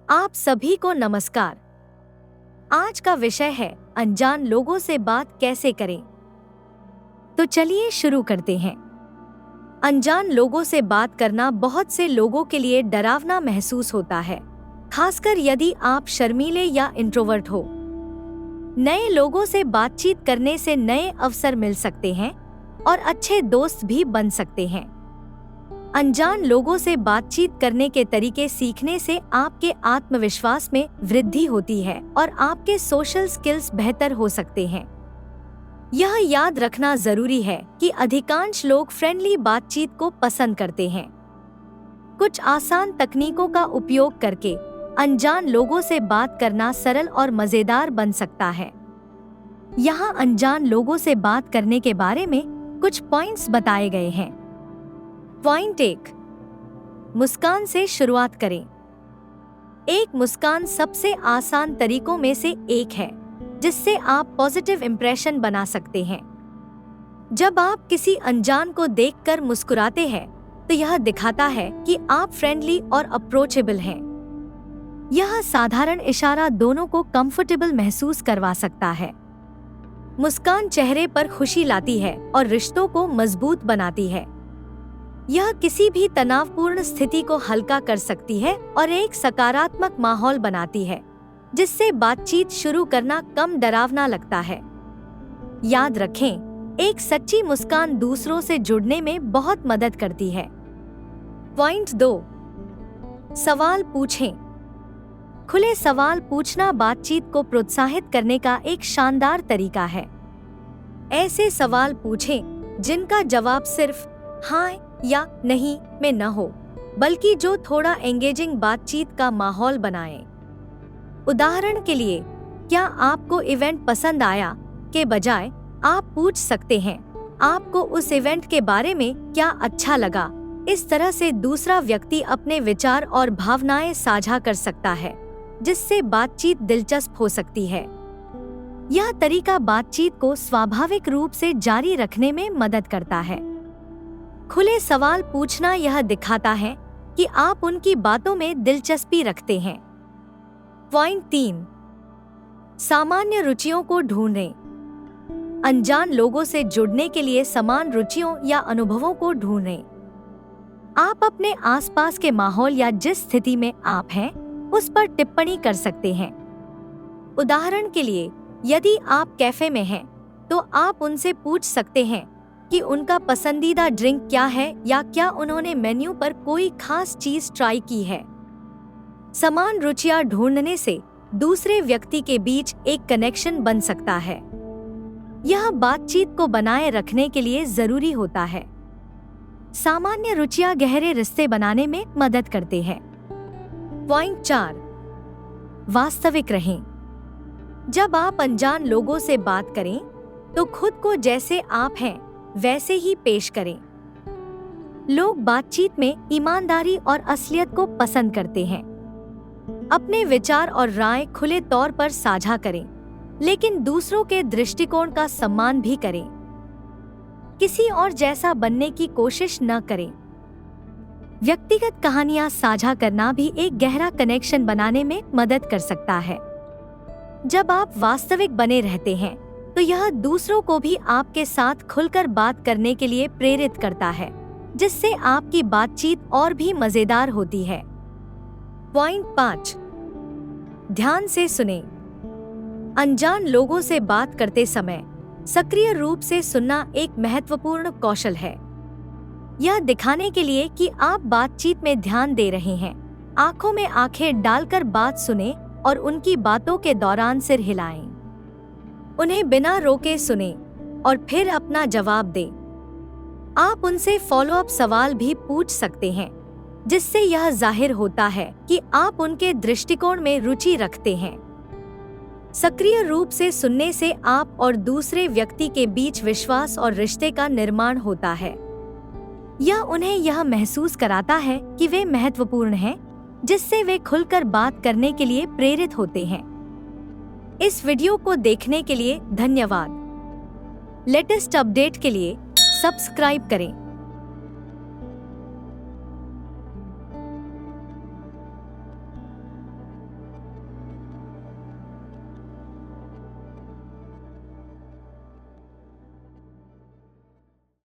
आप सभी को नमस्कार। आज का विषय है अनजान लोगों से बात कैसे करें। तो चलिए शुरू करते हैं। अनजान लोगों से बात करना बहुत से लोगों के लिए डरावना महसूस होता है, खासकर यदि आप शर्मीले या इंट्रोवर्ट हो। नए लोगों से बातचीत करने से नए अवसर मिल सकते हैं और अच्छे दोस्त भी बन सकते हैं। अनजान लोगों से बातचीत करने के तरीके सीखने से आपके आत्मविश्वास में वृद्धि होती है और आपके सोशल स्किल्स बेहतर हो सकते हैं। यह याद रखना जरूरी है कि अधिकांश लोग फ्रेंडली बातचीत को पसंद करते हैं। कुछ आसान तकनीकों का उपयोग करके अनजान लोगों से बात करना सरल और मजेदार बन सकता है। यहाँ अनजान लोगों से बात करने के बारे में कुछ पॉइंट्स बताए गए हैं। पॉइंट 1, मुस्कान से शुरुआत करें। एक मुस्कान सबसे आसान तरीकों में से एक है जिससे आप पॉजिटिव इंप्रेशन बना सकते हैं। जब आप किसी अनजान को देखकर मुस्कुराते हैं तो यह दिखाता है कि आप फ्रेंडली और अप्रोचेबल हैं। यह साधारण इशारा दोनों को कंफर्टेबल महसूस करवा सकता है। मुस्कान चेहरे पर खुशी लाती है और रिश्तों को मजबूत बनाती है। यह किसी भी तनावपूर्ण स्थिति को हल्का कर सकती है और एक सकारात्मक माहौल बनाती है, जिससे बातचीत शुरू करना कम डरावना लगता है। याद रखें, एक सच्ची मुस्कान दूसरों से जुड़ने में बहुत मदद करती है। पॉइंट 2, सवाल पूछें। खुले सवाल पूछना बातचीत को प्रोत्साहित करने का एक शानदार तरीका है। ऐसे सवाल पूछें जिनका जवाब सिर्फ हाँ या नहीं में न हो, बल्कि जो थोड़ा एंगेजिंग बातचीत का माहौल बनाए। उदाहरण के लिए, क्या आपको इवेंट पसंद आया के बजाय आप पूछ सकते हैं, आपको उस इवेंट के बारे में क्या अच्छा लगा। इस तरह से दूसरा व्यक्ति अपने विचार और भावनाएं साझा कर सकता है, जिससे बातचीत दिलचस्प हो सकती है। यह तरीका बातचीत को स्वाभाविक रूप से जारी रखने में मदद करता है। खुले सवाल पूछना यह दिखाता है कि आप उनकी बातों में दिलचस्पी रखते हैं। पॉइंट 3, सामान्य रुचियों को ढूंढें। अनजान लोगों से जुड़ने के लिए समान रुचियों या अनुभवों को ढूंढें। आप अपने आसपास के माहौल या जिस स्थिति में आप हैं, उस पर टिप्पणी कर सकते हैं। उदाहरण के लिए, यदि आप कैफे में हैं, तो आप उनसे पूछ सकते हैं कि उनका पसंदीदा ड्रिंक क्या है या क्या उन्होंने मेन्यू पर कोई खास चीज ट्राई की है। समान रुचियां ढूंढने से दूसरे व्यक्ति के बीच एक कनेक्शन बन सकता है। यह बातचीत को बनाए रखने के लिए जरूरी होता है। सामान्य रुचियां गहरे रिश्ते बनाने में मदद करते हैं। पॉइंट 4, वास्तविक रहें। जब आप अनजान लोगों से बात करें तो खुद को जैसे आप हैं वैसे ही पेश करें। लोग बातचीत में ईमानदारी और असलियत को पसंद करते हैं। अपने विचार और राय खुले तौर पर साझा करें, लेकिन दूसरों के दृष्टिकोण का सम्मान भी करें। किसी और जैसा बनने की कोशिश न करें। व्यक्तिगत कहानियां साझा करना भी एक गहरा कनेक्शन बनाने में मदद कर सकता है। जब आप वास्तविक बने रहते हैं तो यह दूसरों को भी आपके साथ खुलकर बात करने के लिए प्रेरित करता है, जिससे आपकी बातचीत और भी मजेदार होती है। पॉइंट 5, ध्यान से सुनें। अनजान लोगों से बात करते समय सक्रिय रूप से सुनना एक महत्वपूर्ण कौशल है। यह दिखाने के लिए कि आप बातचीत में ध्यान दे रहे हैं, आंखों में आंखें डालकर बात सुनें और उनकी बातों के दौरान सिर हिलाएं। उन्हें बिना रोके सुनें और फिर अपना जवाब दें। आप उनसे फॉलोअप सवाल भी पूछ सकते हैं, जिससे यह जाहिर होता है कि आप उनके दृष्टिकोण में रुचि रखते हैं। सक्रिय रूप से सुनने से आप और दूसरे व्यक्ति के बीच विश्वास और रिश्ते का निर्माण होता है। यह उन्हें यह महसूस कराता है कि वे महत्वपूर्ण हैं, जिससे वे खुलकर बात करने के लिए प्रेरित होते हैं। इस वीडियो को देखने के लिए धन्यवाद। लेटेस्ट अपडेट के लिए सब्सक्राइब करें।